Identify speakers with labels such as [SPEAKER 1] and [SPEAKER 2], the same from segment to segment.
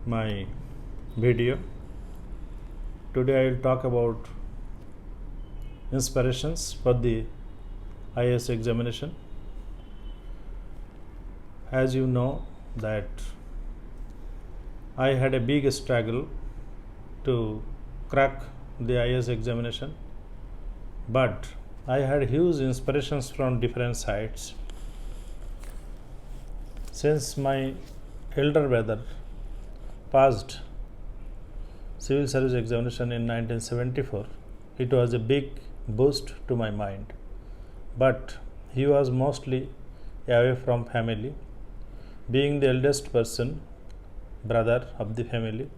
[SPEAKER 1] my video. Today I will talk about inspirations for the IAS examination. As you know that I had a big struggle to crack the IAS examination, but I had huge inspirations from different sides. Since my elder brother passed civil service examination in 1974, it was a big boost to my mind. But he was mostly away from family. Being the eldest person, brother of the family,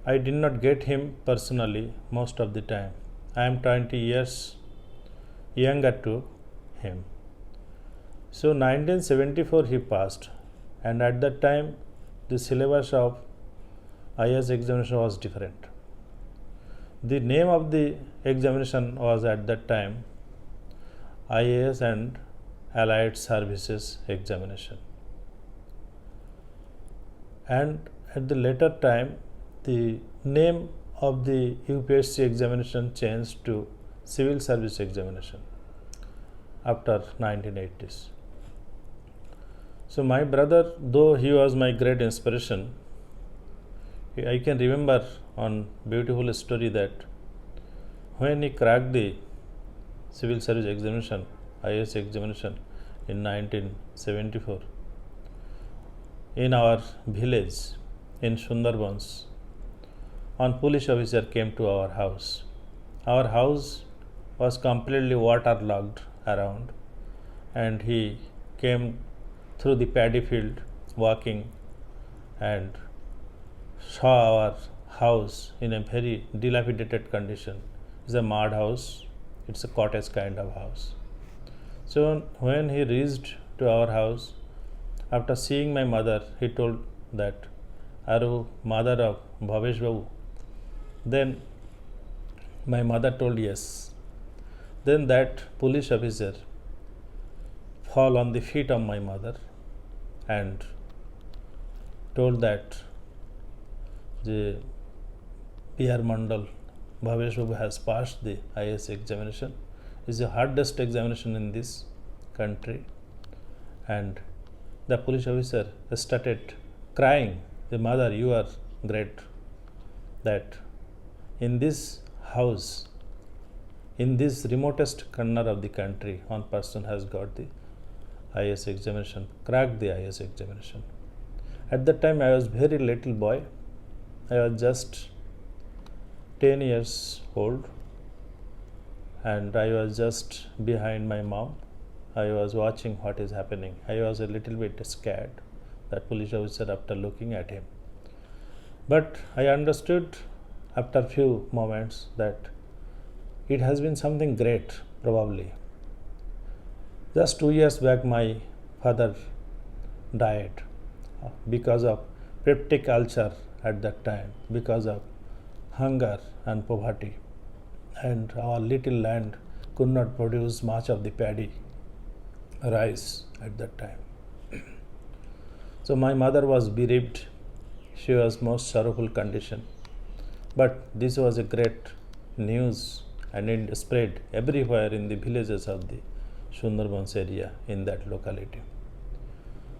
[SPEAKER 1] I did not get him personally most of the time. I am 20 years younger to him. So 1974 he passed, and at that time the syllabus of IAS examination was different. The name of the examination was at that time IAS and Allied Services Examination. And at the later time, the name of the UPSC examination changed to Civil Service Examination after 1980s. So my brother, though he was my great inspiration, I can remember one beautiful story that when he cracked the Civil Service Examination, IAS examination in 1974, in our village in Sundarbans, one police officer came to our house. Our house was completely waterlogged around, and he came through the paddy field walking and saw our house in a very dilapidated condition. It's a mud house, it's a cottage kind of house. So when he reached to our house, after seeing my mother, he told that, "Are you mother of Bhavesh Babu?" Then my mother told yes. Then that police officer fell on the feet of my mother and told that the PR Mandal Bhavesh Babu has passed the IAS examination. It's the hardest examination in this country. And the police officer started crying, "The mother, you are great. That in this house, in this remotest corner of the country, one person has got the IAS examination, cracked the IAS examination." At that time, I was very little boy. I was just 10 years old, and I was just behind my mom. I was watching what is happening. I was a little bit scared, that police officer, after looking at him. But I understood after a few moments that it has been something great, probably. Just 2 years back, my father died because of peptic ulcer at that time, because of hunger and poverty. And our little land could not produce much of the paddy, rice at that time. So my mother was bereaved. She was most sorrowful condition. But this was a great news, and it spread everywhere in the villages of the Sundarbans area in that locality.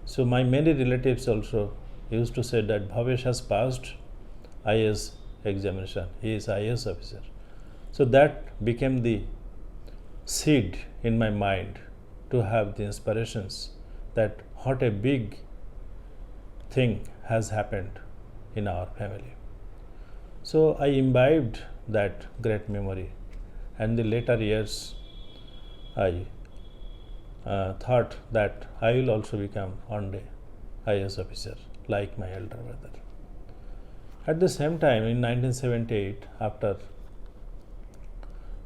[SPEAKER 1] So my many relatives also used to say that Bhavesh has passed IAS examination. He is IAS officer. So that became the seed in my mind to have the inspirations that what a big thing has happened in our family. So I imbibed that great memory, and the later years I thought that I will also become one day IAS officer like my elder brother. At the same time, in 1978, after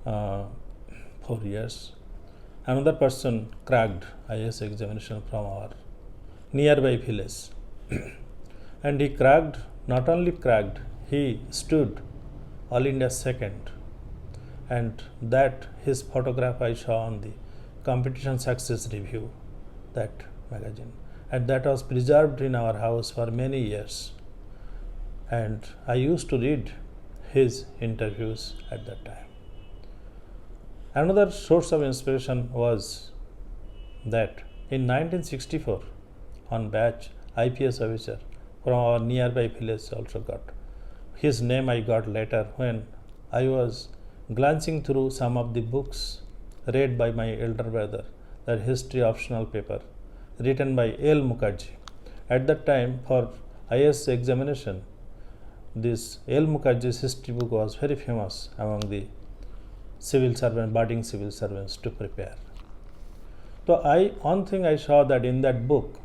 [SPEAKER 1] 4 years, another person cracked IAS examination from our nearby village. And he cracked, not only cracked, he stood All India second. And that his photograph I saw on the Competition Success Review, that magazine. And that was preserved in our house for many years. and I used to read his interviews at that time. Another source of inspiration was that in 1964, on batch IPS officer from our nearby village also got. His name I got later when I was glancing through some of the books read by my elder brother, that history optional paper written by L. Mukherjee. At that time, for IAS examination, this L. Mukherjee's history book was very famous among the civil servant, budding civil servants to prepare. So one thing I saw that in that book,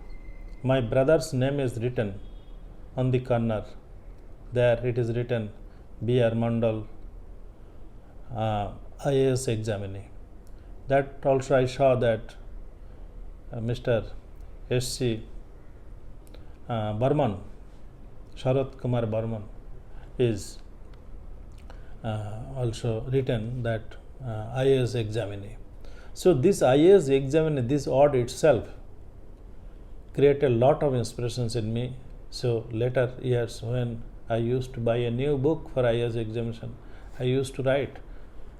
[SPEAKER 1] my brother's name is written on the corner. There it is written B.R. Mandal, IAS examinee. That also I saw that Mr. S.C. Burman, Sharat Kumar Burman, is also written that IAS examinee. So this IAS examinee, this odd itself created a lot of inspirations in me. So later years when I used to buy a new book for IAS examination, I used to write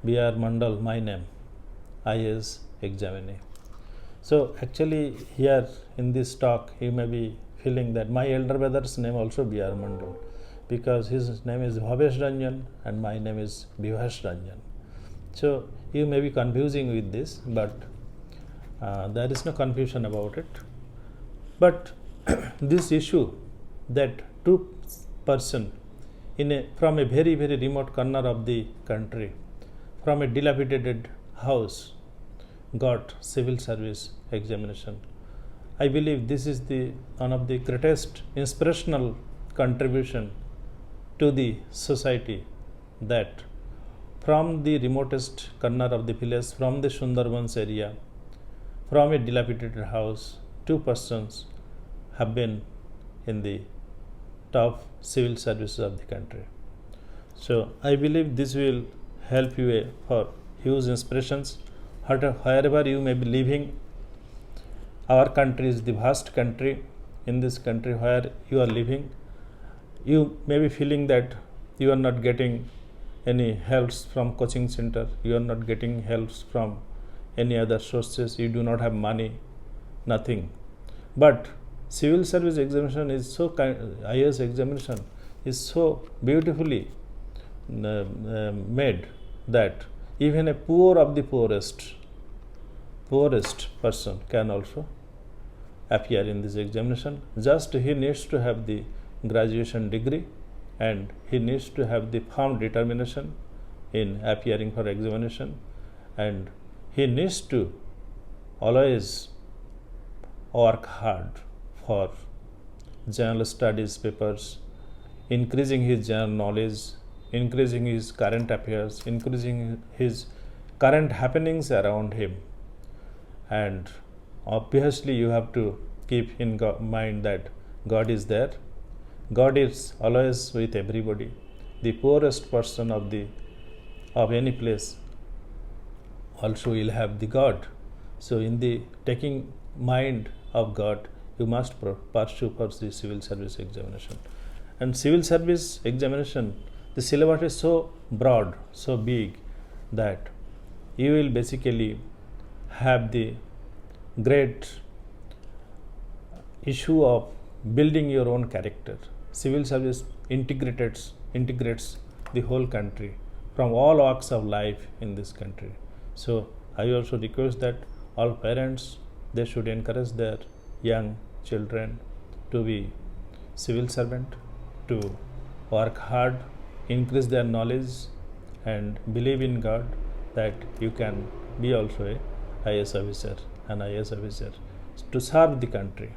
[SPEAKER 1] B.R. Mandal, my name, IAS examinee. So actually here in this talk you may be feeling that my elder brother's name also B.R. Mandal, because his name is Bhavesh Ranjan and my name is Bivas Ranjan. So you may be confusing with this, but there is no confusion about it. But this issue that two person from a very very remote corner of the country, from a dilapidated house, got civil service examination. I believe this is one of the greatest inspirational contribution to the society, that from the remotest corner of the village, from the Sundarbans area, from a dilapidated house, two persons have been in the top civil services of the country. So I believe this will help you for huge inspirations wherever you may be living. Our country is the vast country. In this country where you are living, you may be feeling that you are not getting any helps from coaching center, you are not getting helps from any other sources, you do not have money, nothing. But civil service examination is so IAS examination is so beautifully made that even a poor of the poorest person can also appear in this examination. Just he needs to have the graduation degree and he needs to have the firm determination in appearing for examination, and he needs to always work hard for general studies papers, increasing his general knowledge, increasing his current affairs, increasing his current happenings around him. And obviously you have to keep in mind that God is there. God is always with everybody. The poorest person of any place also will have the God. So in the taking mind of God, you must pursue for the civil service examination. And civil service examination, the syllabus is so broad, so big, that you will basically have the great issue of building your own character. Civil service integrates the whole country from all walks of life in this country. So I also request that all parents, they should encourage their young children to be civil servant, to work hard, increase their knowledge, and believe in God that you can be also a IAS officer, an IAS officer, to serve the country.